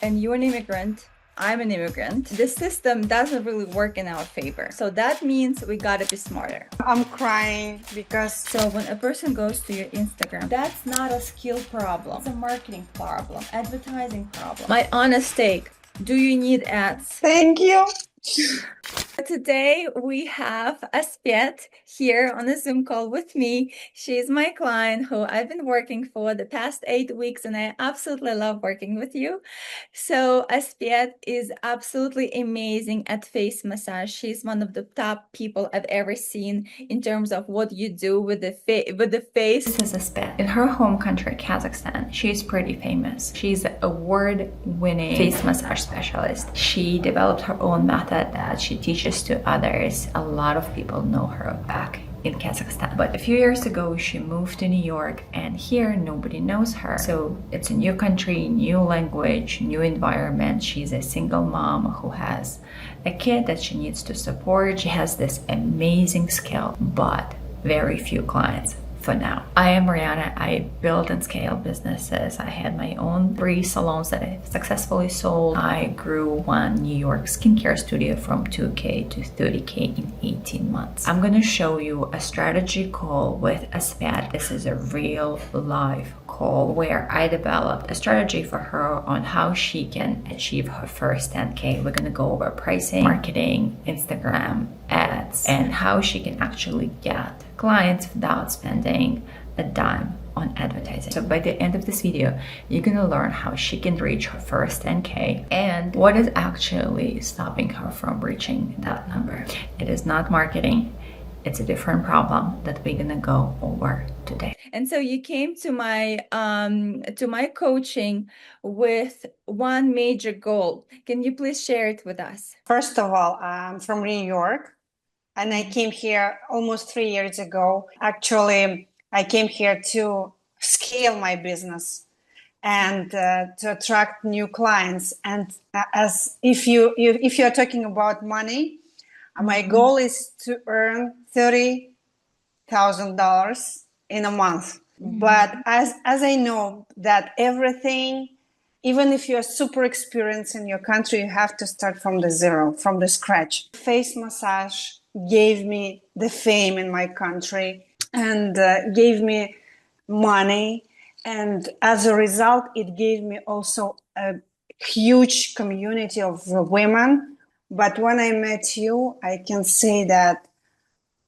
and you're an immigrant, I'm an immigrant, the system doesn't really work in our favor. So that means we gotta be smarter. I'm crying because So when a person goes to your Instagram, that's not a skill problem. It's a marketing problem, advertising problem. My honest take, do you need ads? thank you. Today we have Aspet here on a Zoom call with me. She's my client who I've been working for the past 8 weeks, and I absolutely love working with you. So Aspet is absolutely amazing at face massage. She's one of the top people I've ever seen in terms of what you do with the face. This is Aspet. In her home country, Kazakhstan, she's pretty famous. She's an award-winning face massage specialist. She developed her own method that she teaches to others. A lot of people know her back in Kazakhstan. But a few years ago, she moved to New York, and here nobody knows her. So it's a new country, new language, new environment. She's a single mom who has a kid that she needs to support. She has this amazing skill, but very few clients. For now. I am Mariana. I build and scale businesses. I had my own 3 salons that I successfully sold. I grew one New York skincare studio from 2K to 30K in 18 months. I'm gonna show you a strategy call with Aspet. This is a real live call where I developed a strategy for her on how she can achieve her first 10K. We're gonna go over pricing, marketing, Instagram, ads, and how she can actually get clients without spending a dime on advertising. So by the end of this video, you're gonna learn how she can reach her first 10K and what is actually stopping her from reaching that number. It is not marketing. It's a different problem that we're gonna go over today. And so you came to my coaching with one major goal. Can you please share it with us? First of all, I'm from New York, and I came here almost 3 years ago. Actually, I came here to scale my business and to attract new clients. And as if you are talking about money, my goal is to earn $30,000 in a month. But as I know that everything, even if you're super experienced in your country, you have to start from the zero, from the scratch. Face massage gave me the fame in my country and gave me money. And as a result, it gave me also a huge community of women. But when I met you, I can say that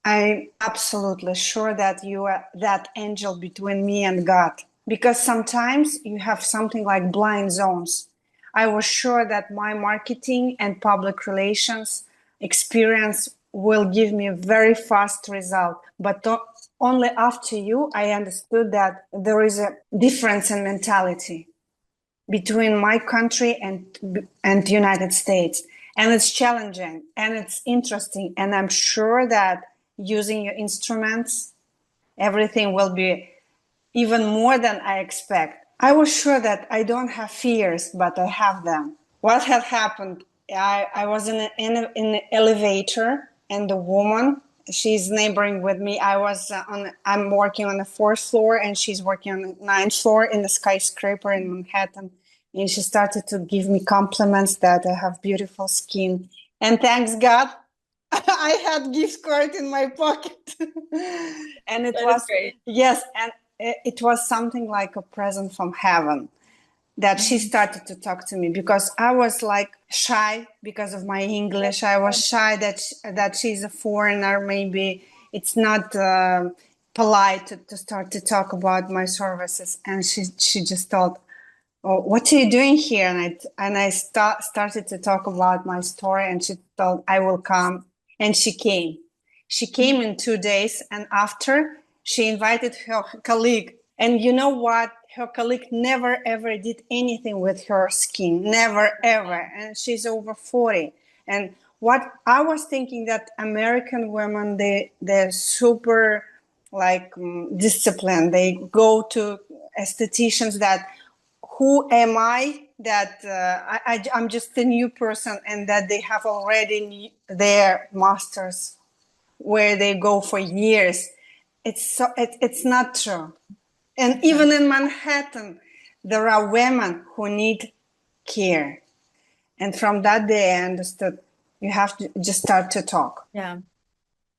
I'm absolutely sure that you are that angel between me and God. Because sometimes you have something like blind zones. I was sure that my marketing and public relations experience will give me a very fast result. But only after you, I understood that there is a difference in mentality between my country and the United States. And it's challenging and it's interesting. And I'm sure that using your instruments, everything will be even more than I expect. I was sure that I don't have fears, but I have them. What had happened? I was in an elevator, and the woman, she's neighboring with me. I'm working on the 4th floor, and she's working on the 9th floor in the skyscraper in Manhattan. And she started to give me compliments that I have beautiful skin. And thanks God, I had gift card in my pocket. And it was great. Yes, and it was something like a present from heaven that she started to talk to me, because I was like shy because of my English. I was shy that she's a foreigner. Maybe it's not polite to start to talk about my services. And she just thought, "Oh, what are you doing here?" And I started to talk about my story, and she thought I will come. And she came. She came in 2 days, and after she invited her colleague. And you know what? Her colleague never ever did anything with her skin, never ever. And she's over 40. And what I was thinking that American women, they're super like disciplined. They go to estheticians that, who am I? That I'm just a new person, and that they have already their masters where they go for years. It's not true. And even in Manhattan, there are women who need care. And from that day, I understood you have to just start to talk. Yeah.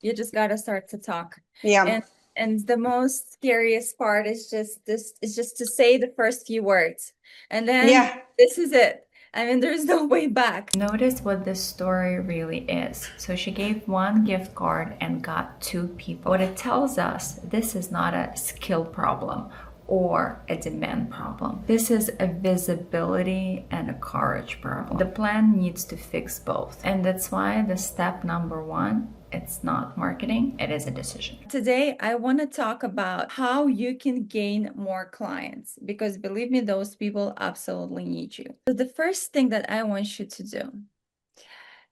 You just got to start to talk. Yeah. And the most scariest part is just to say the first few words. And then Yeah. this is it. I mean, there's no way back. Notice what this story really is. So she gave one gift card and got two people. What it tells us, this is not a skill problem or a demand problem. This is a visibility and a courage problem. The plan needs to fix both. And that's why the step number one, it's not marketing, it is a decision. Today, I want to talk about how you can gain more clients, because believe me, those people absolutely need you. So the first thing that I want you to do,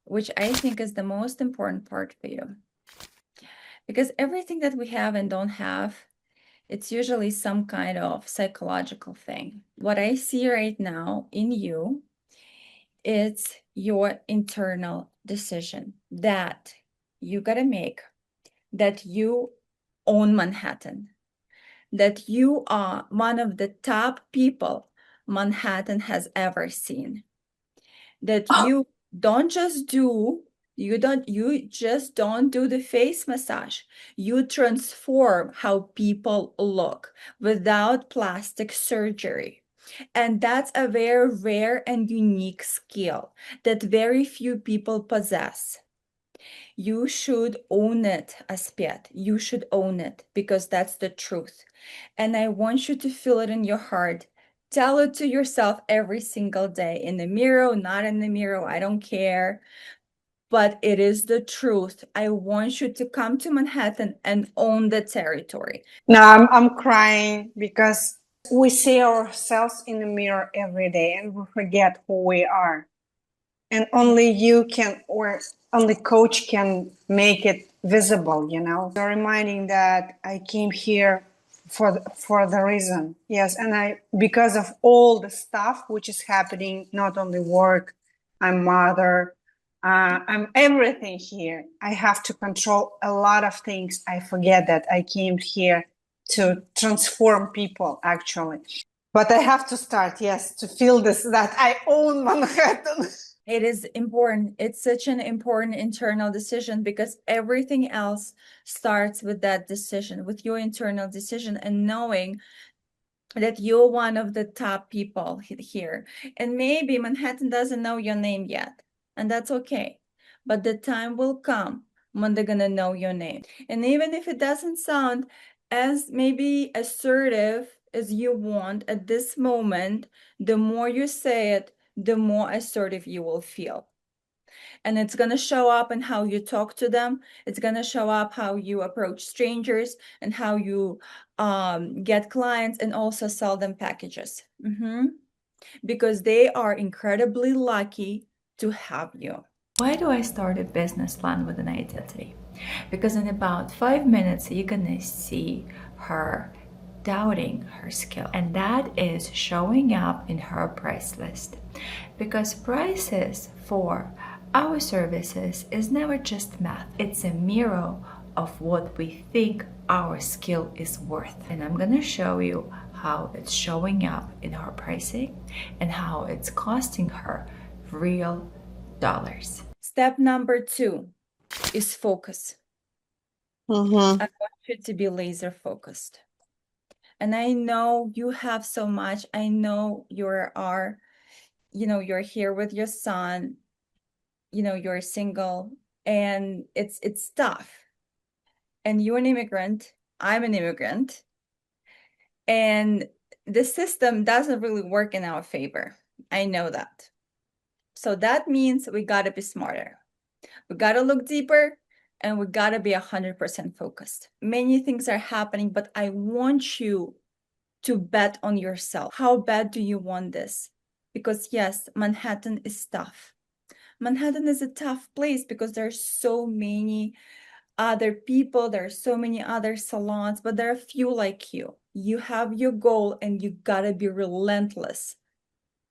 which I think is the most important part for you, because everything that we have and don't have, it's usually some kind of psychological thing. What I see right now in you, it's your internal decision that you gotta make, that you own Manhattan, that you are one of the top people Manhattan has ever seen, that you don't just do you just don't do the face massage. You transform how people look without plastic surgery. And that's a very rare and unique skill that very few people possess. You should own it, Aspiet. You should own it, because that's the truth. And I want you to feel it in your heart. Tell it to yourself every single day, in the mirror, not in the mirror, I don't care. But it is the truth. I want you to come to Manhattan and own the territory. Now I'm crying because we see ourselves in the mirror every day and we forget who we are. And only you can, or only coach can make it visible, you know. So reminding that I came here for the reason. Yes, and I, because of all the stuff which is happening, not only work, I'm mother, I'm everything here. I have to control a lot of things. I forget that I came here to transform people, actually. But I have to start, yes, to feel this, that I own Manhattan. It is important. It's such an important internal decision, because everything else starts with that decision, with your internal decision, and knowing that you're one of the top people here. And maybe Manhattan doesn't know your name yet, and that's okay. But the time will come when they're gonna know your name. And even if it doesn't sound as maybe assertive as you want at this moment, the more you say it, the more assertive you will feel. And it's going to show up in how you talk to them. It's going to show up how you approach strangers and how you get clients and also sell them packages. Because they are incredibly lucky to have you. Why do I start a business plan with an identity? Because in about 5 minutes, you're going to see her doubting her skill, and that is showing up in her price list. Because prices for our services is never just math, it's a mirror of what we think our skill is worth. And I'm gonna show you how it's showing up in her pricing and how it's costing her real dollars. Step number 2 is focus. I want you to be laser focused. And I know you have so much. I know you're here with your son, you're single, and it's tough. And you're an immigrant, I'm an immigrant, and the system doesn't really work in our favor. I know that. So that means we gotta be smarter. We gotta look deeper, and we gotta be 100% focused. Many things are happening, but I want you to bet on yourself. How bad do you want this? Because yes, Manhattan is tough. Manhattan is a tough place because there's so many other people, there are so many other salons, but there are few like you. You have your goal and you gotta be relentless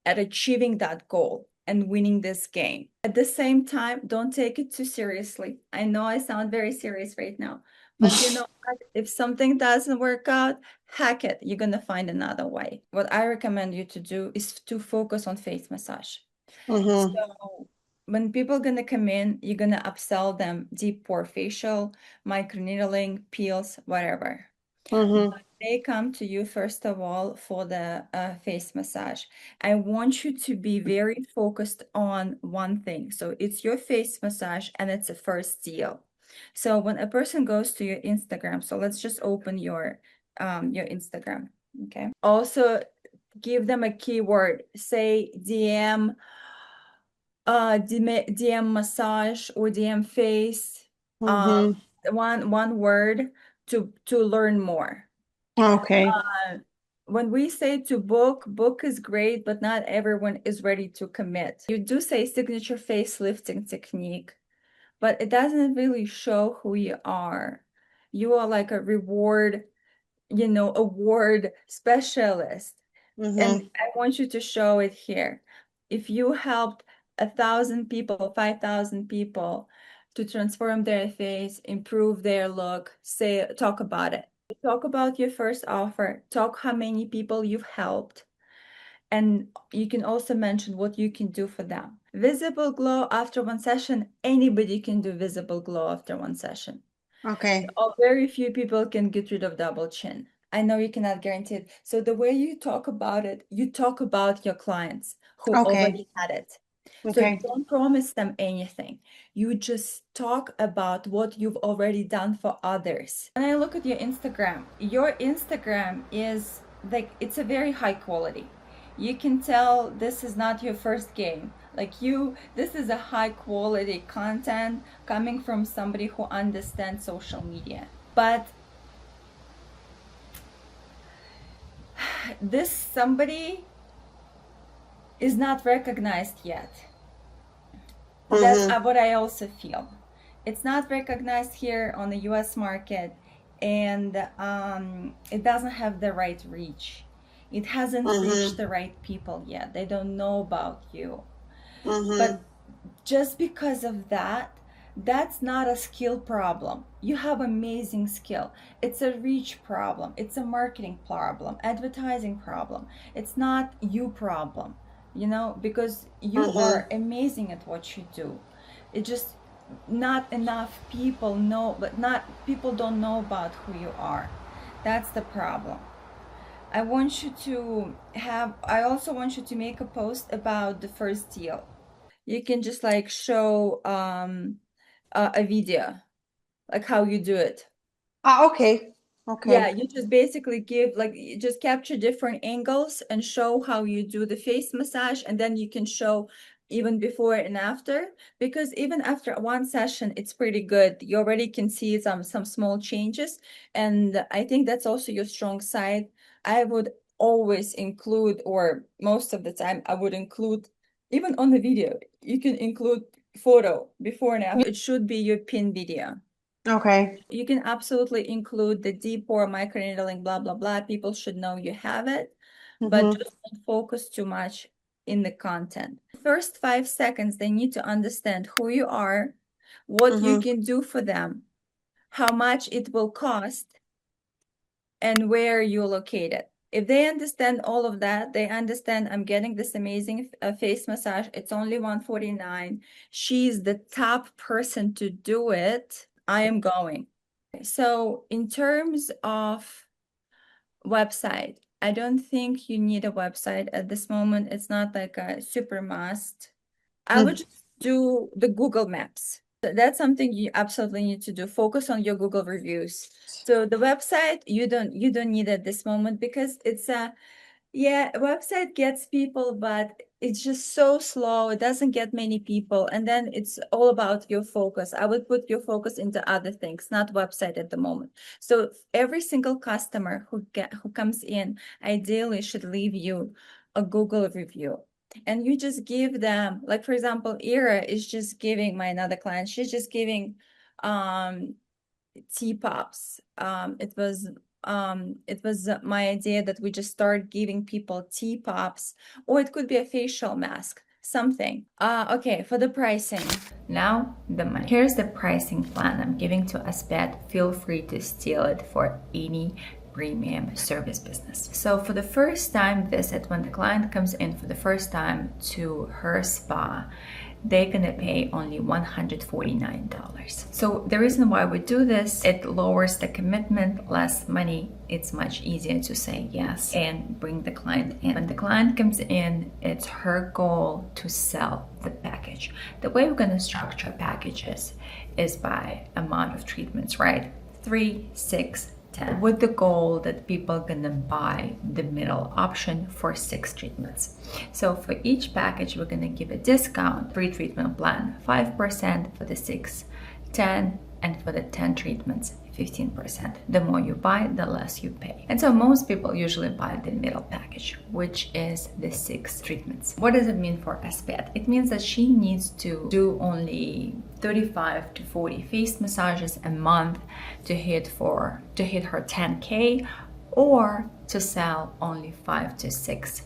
at achieving that goal and winning this game. At the same time, don't take it too seriously. I know I sound very serious right now, But you know what? If something doesn't work out, hack it. You're gonna find another way. What I recommend you to do is to focus on face massage. Mm-hmm. So when people gonna come in, you're gonna upsell them deep pore facial, microneedling, peels, whatever. Mm-hmm. But they come to you first of all for the face massage. I want you to be very focused on one thing. So it's your face massage and it's a first deal. So when a person goes to your Instagram, so let's just open your Instagram, okay? Also give them a keyword, say DM massage or DM face, Mm-hmm. one word to learn more. Okay. When we say to book is great, but not everyone is ready to commit. You do say signature face lifting technique, but it doesn't really show who you are. You are like a award specialist. And Mm-hmm. I want you to show it here. If you helped 1,000 people, 5,000 people to transform their face, improve their look, talk about it. Talk about your first offer, talk how many people you've helped, and you can also mention what you can do for them. Visible glow after one session, anybody can do visible glow after one session. Okay. Very few people can get rid of double chin. I know you cannot guarantee it. So the way you talk about it, you talk about your clients who Okay. already had it. So you Okay. don't promise them anything. You just talk about what you've already done for others. When I look at your Instagram is like, it's a very high quality. You can tell this is not your first game. This is a high quality content coming from somebody who understands social media. But this somebody is not recognized yet. That's Mm-hmm. what I also feel. It's not recognized here on the US market, and it doesn't have the right reach. It hasn't reached Mm-hmm. the right people yet. They don't know about you. Mm-hmm. But just because of that, that's not a skill problem. You have amazing skill. It's a reach problem. It's a marketing problem, advertising problem. It's not you problem, because you Mm-hmm. are amazing at what you do. It just not enough people know, but not people don't know about who you are. That's the problem. I also want you to make a post about the first deal. You can just like show a video, like how you do it. Ah, okay. Yeah, Okay. you just basically you just capture different angles and show how you do the face massage, and then you can show even before and after, because even after one session, it's pretty good. You already can see some small changes, and I think that's also your strong side. I would always include, or most of the time, I would include, even on the video, you can include photo before and after. It should be your pin video. Okay. You can absolutely include the deep pore microneedling, blah, blah, blah. People should know you have it, but Mm-hmm. just don't focus too much in the content. First 5 seconds, they need to understand who you are, what you Mm-hmm. can do for them, how much it will cost, and where you're located. If they understand all of that, they understand I'm getting this amazing face massage. It's only $149. She's the top person to do it. I am going. So in terms of website, I don't think you need a website at this moment. It's not like a super must. I would just do the Google Maps. That's something you absolutely need to do. Focus on your Google reviews. So the website, you don't need at this moment, because a website gets people, but it's just so slow. It doesn't get many people. And then it's all about your focus. I would put your focus into other things, not website at the moment. So every single customer who comes in, ideally should leave you a Google review. And you just give them, like for example, Ira is just giving my another client, she's just giving tea pops. It was my idea that we just start giving people tea pops, or it could be a facial mask. something. Okay, for the pricing. Now the money. Here's the pricing plan I'm giving to Aspet. Feel free to steal it for any premium service business. So for the first time visit, when the client comes in for the first time to her spa, they're gonna pay only $149. So the reason why we do this, it lowers the commitment, less money. It's much easier to say yes and bring the client in. When the client comes in, it's her goal to sell the package. The way we're gonna structure packages is by amount of treatments, right? 3, 6, 10, with the goal that people are gonna buy the middle option for 6 treatments. So for each package, we're gonna give a discount, pre-treatment plan, 5% for the 6, 10, and for the 10 treatments, 15%. The more you buy, the less you pay. And so most people usually buy the middle package, which is the 6 treatments. What does it mean for Aspet? It means that she needs to do only 35 to 40 face massages a month to hit her 10K, or to sell only 5 to 6,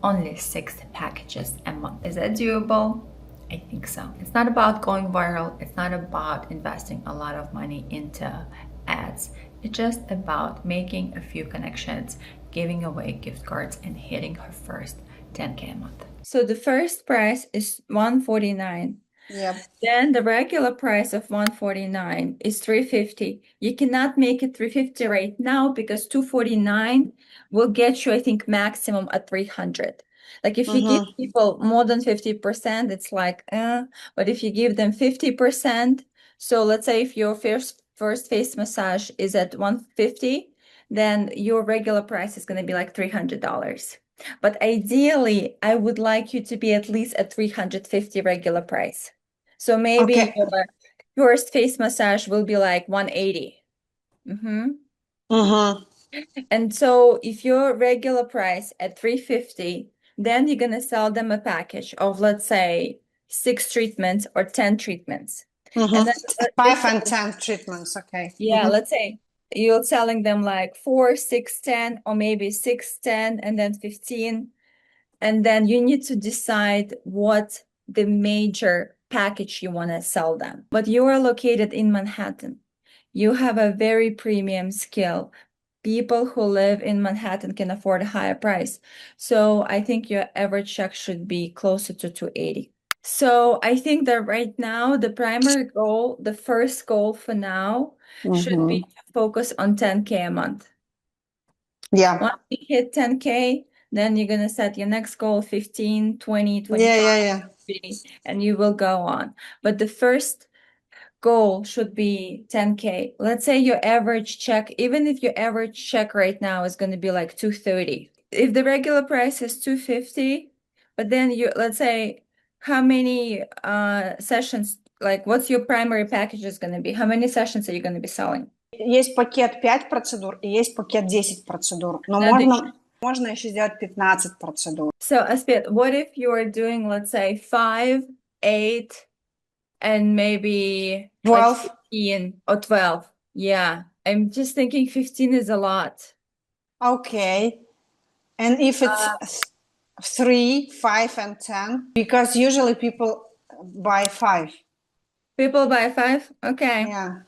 only 6 packages a month. Is that doable? I think so. It's not about going viral. It's not about investing a lot of money into ads. It's just about making a few connections, giving away gift cards, and hitting her first 10K a month. So the first price is $149. Yep. Then the regular price of $149 is $350. You cannot make it $350 right now because $249 will get you, I think, maximum at $300. Like if you give people more than 50%, it's like, but if you give them 50%, so let's say if your first face massage is at $150, then your regular price is going to be like $300. But ideally, I would like you to be at least at $350 regular price. So maybe Okay. your first face massage will be like $180. And so if your regular price at $350, then you're gonna sell them a package of, let's say, 6 treatments or 10 treatments. And then 5 and 10 treatments, okay. yeah, let's say you're selling them like 4, 6, 10, or maybe 6, 10, and then 15. And then you need to decide what the major package you want to sell them. But you are located in Manhattan. You have a very premium skill. People who live in Manhattan can afford a higher price. So I think your average check should be closer to $280. So I think that right now, the primary goal, the first goal for now, should be to focus on 10K a month. Yeah. Once you hit 10K, then you're going to set your next goal, 15, 20, 25, Yeah. 30, and you will go on. But the first goal should be 10K. Let's say your average check, even if your average check right now is going to be like 230. If the regular price is 250, but then let's say, how many sessions, like what's your primary package is going to be? How many sessions are you going to be selling? Есть пакет 5 процедур и есть пакет 10 процедур. Но можно еще сделать 15 процедур. So, Aspet, what if you are doing, let's say, 5, 8, and maybe 12. like 15 or 12? Yeah, I'm just thinking 15 is a lot. Okay. And if it's 3, 5, and 10, because usually people buy 5. People buy 5? Okay. Yeah.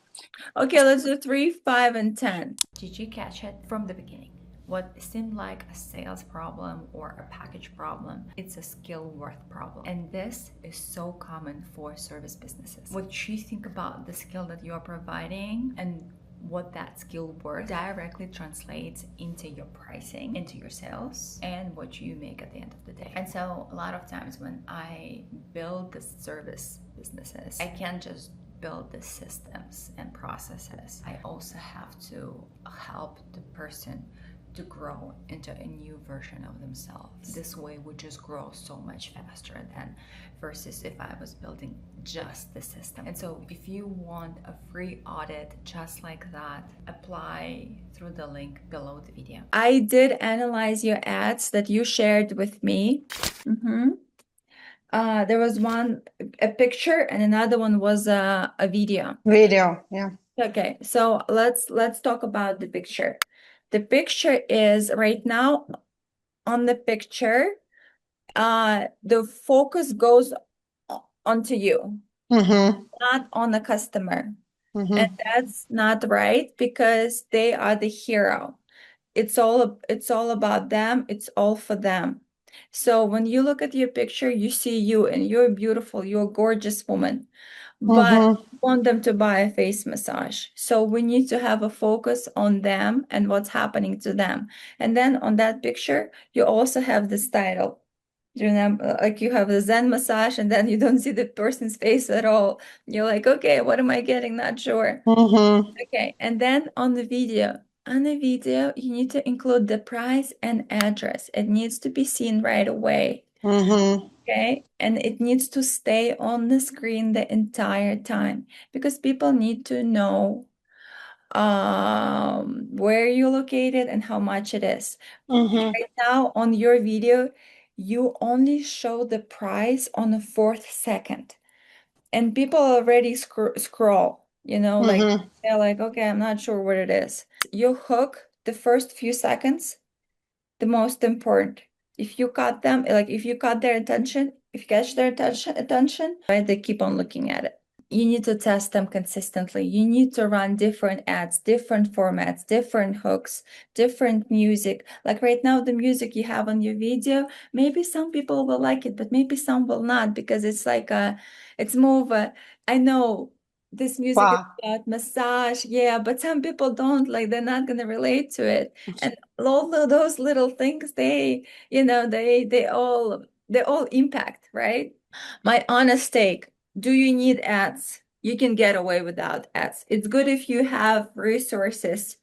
Okay, let's do 3, 5, and 10. Did you catch it from the beginning? What seemed like a sales problem or a package problem, it's a skill worth problem. And this is so common for service businesses. What you think about the skill that you are providing and what that skill worth directly translates into your pricing, into your sales, and what you make at the end of the day. And so a lot of times when I build the service businesses, I can't just build the systems and processes. I also have to help the person to grow into a new version of themselves. This way we just grow so much faster than versus if I was building just the system. And so if you want a free audit just like that, apply through the link below the video. I did analyze your ads that you shared with me. There was a picture, and another one was a video. Video, yeah. Okay, so let's talk about the picture. The picture is right now on the picture, the focus goes onto you, Mm-hmm. not on the customer. And Mm-hmm. that's not right because they are the hero. It's all about them. It's all for them. So when you look at your picture, you see you and you're beautiful, you're a gorgeous woman, but Mm-hmm. you want them to buy a face massage. So we need to have a focus on them and what's happening to them. And then on that picture, you also have this title. Do you remember, like you have the Zen massage and then you don't see the person's face at all. You're like, okay, what am I getting? Not sure. Mm-hmm. Okay, and then on the video, you need to include the price and address. It needs to be seen right away. Mm-hmm. Okay, and it needs to stay on the screen the entire time because people need to know where you're located and how much it is. Mm-hmm. Right now on your video, you only show the price on the 4th second. And people already scroll, like Mm-hmm. they're like, okay, I'm not sure what it is. You hook the first few seconds, the most important. If you cut them, like if you cut their attention, if you catch their attention, right, they keep on looking at it. You need to test them consistently. You need to run different ads, different formats, different hooks, different music. Like right now, the music you have on your video, maybe some people will like it, but maybe some will not because it's more of a, I know this music is Wow. about massage, yeah, but some people don't, like they're not gonna relate to it. And all of those little things, they all impact, right? My honest take, do you need ads? You can get away without ads. It's good if you have resources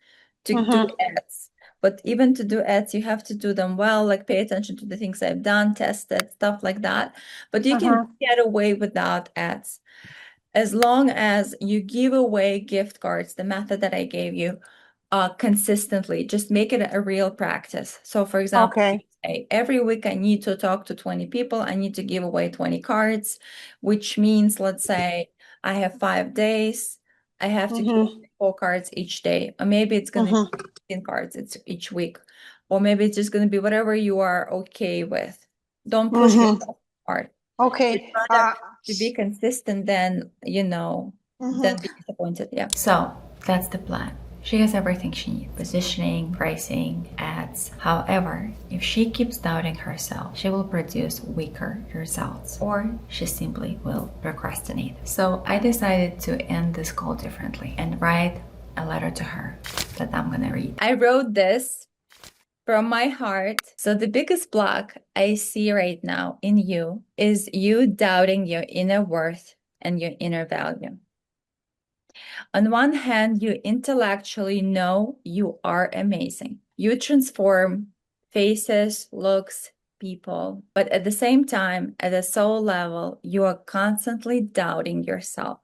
to do Mm-hmm. ads. But even to do ads, you have to do them well, like pay attention to the things I've done, tested, stuff like that. But you can Mm-hmm. get away without ads as long as you give away gift cards, the method that I gave you, consistently. Just make it a real practice. So, for example, you Okay. say, every week I need to talk to 20 people. I need to give away 20 cards, which means, let's say, I have 5 days. I have to give Mm-hmm. away 4 cards each day. Or maybe it's going to be Mm-hmm. 15 cards each week. Or maybe it's just going to be whatever you are okay with. Don't push Mm-hmm. yourself hard. It's Okay. rather to be consistent than, than Mm-hmm. be disappointed. Yeah. So that's the plan. She has everything she needs: positioning, pricing, ads. However, if she keeps doubting herself, she will produce weaker results or she simply will procrastinate. So I decided to end this call differently and write a letter to her that I'm gonna read. I wrote this from my heart. So the biggest block I see right now in you is you doubting your inner worth and your inner value. On one hand, you intellectually know you are amazing. You transform faces, looks, people, but at the same time, at a soul level, you are constantly doubting yourself.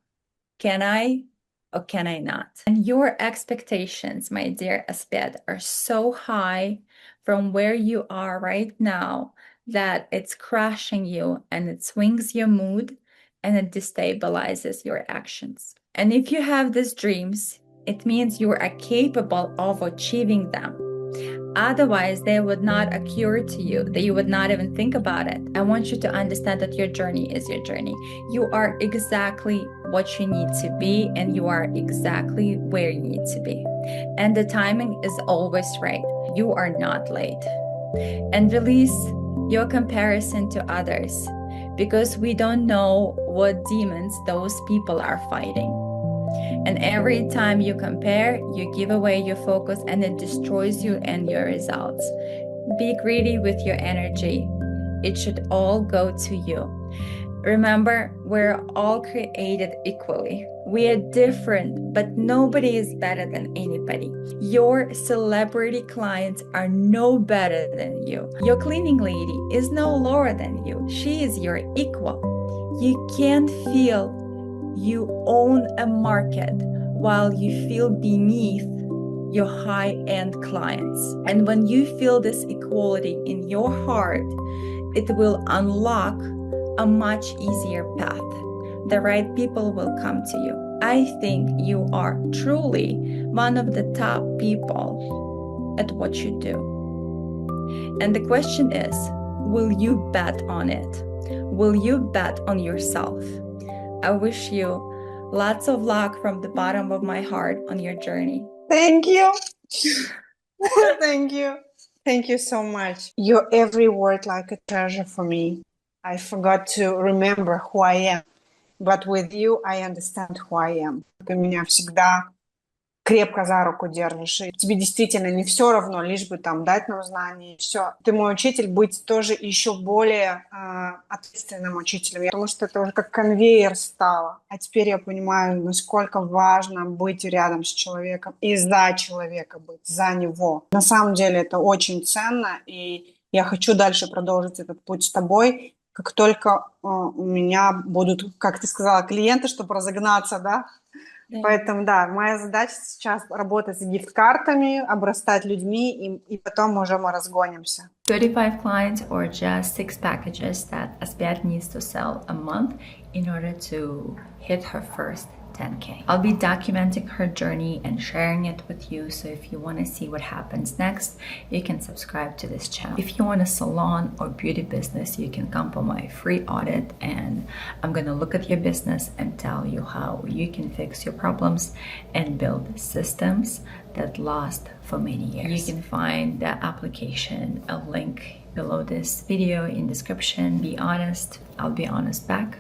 Can I or can I not? And your expectations, my dear Aspet, are so high from where you are right now that it's crushing you and it swings your mood and it destabilizes your actions. And if you have these dreams, it means you are capable of achieving them. Otherwise, they would not occur to you, that you would not even think about it. I want you to understand that your journey is your journey. You are exactly what you need to be, and you are exactly where you need to be. And the timing is always right. You are not late. And release your comparison to others because we don't know what demons those people are fighting. And every time you compare, you give away your focus and it destroys you and your results. Be greedy with your energy. It should all go to you. Remember, we're all created equally. We are different, but nobody is better than anybody. Your celebrity clients are no better than you. Your cleaning lady is no lower than you. She is your equal. You can't feel you own a market while you feel beneath your high-end clients. And when you feel this equality in your heart, it will unlock a much easier path. The right people will come to you. I think you are truly one of the top people at what you do. And the question is, Will you bet on it? Will you bet on yourself? I wish you lots of luck from the bottom of my heart on your journey. Thank you. Thank you. Thank you so much. Your every word like a treasure for me. I forgot to remember who I am. But with you, I understand who I am. Ты меня всегда крепко за руку держишь. И тебе действительно не все равно, лишь бы там дать нам знания. Все. Ты мой учитель, быть тоже еще более ответственным учителем. Потому что это уже как конвейер стало. А теперь я понимаю, насколько важно быть рядом с человеком и за человека быть, за него. На самом деле это очень ценно, и я хочу дальше продолжить этот путь с тобой. Как только у меня будут, как ты сказала, клиенты, чтобы разогнаться, да? Поэтому, да, моя задача сейчас работать с гифт-картами, обрастать людьми, и потом уже мы разгонимся. 35 clients or just 6 packages that Asbjad needs to sell a month in order to hit her first 10K. I'll be documenting her journey and sharing it with you, so if you want to see what happens next, you can subscribe to this channel. If you want a salon or beauty business, you can come for my free audit, and I'm gonna look at your business and tell you how you can fix your problems and build systems that last for many years. You can find the application, a link below this video in description. Be honest, I'll be honest back.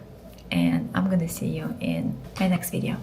And I'm gonna see you in my next video.